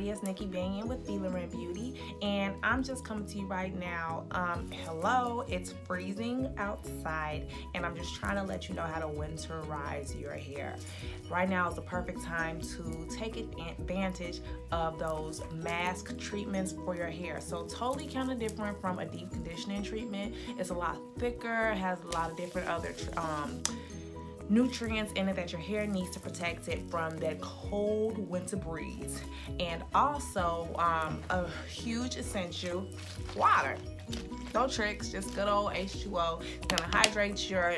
everybody, it's Nikki Banging with Brilliance Beauty, and I'm just coming to you right now. Hello, it's freezing outside, and I'm just trying to let you know how to winterize your hair. Right now is the perfect time to take advantage of those mask treatments for your hair. So totally kind of different from a deep conditioning treatment. It's a lot thicker, has a lot of different other nutrients in it that your hair needs to protect it from that cold winter breeze. And also a huge essential, water. No tricks, just good old H2O. It's gonna hydrate your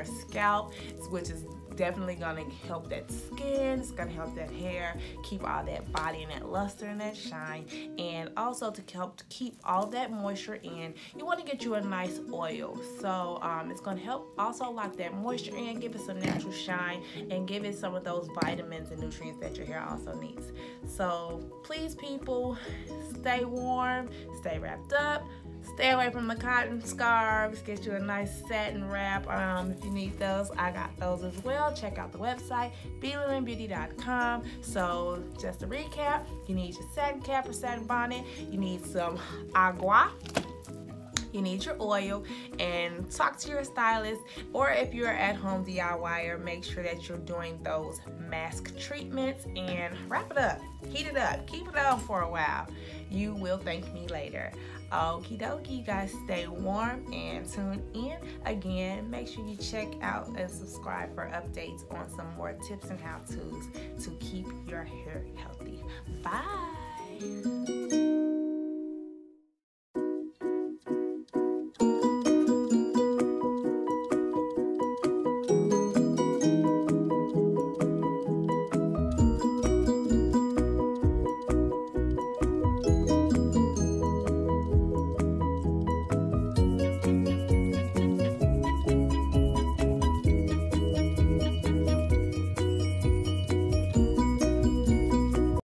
scalp, which is definitely gonna help that skin. It's gonna help that hair keep all that body and that luster and that shine, and also to help to keep all that moisture in. You want to get you a nice oil, so it's gonna help also lock that moisture in, give it some natural shine, and give it some of those vitamins and nutrients that your hair also needs. So please, people, stay warm, stay wrapped up. Stay away from the cotton scarves. Get you a nice satin wrap. If you need those, I got those as well. Check out the website, brilliancebeauty.com. So just to recap, you need your satin cap or satin bonnet. You need some agua. You need your oil, and talk to your stylist, or if you're at home DIYer, make sure that you're doing those mask treatments and wrap it up, heat it up, keep it on for a while. You will thank me later. Okie dokie, you guys, stay warm and tune in. Again, make sure you check out and subscribe for updates on some more tips and how-tos to keep your hair healthy. Bye.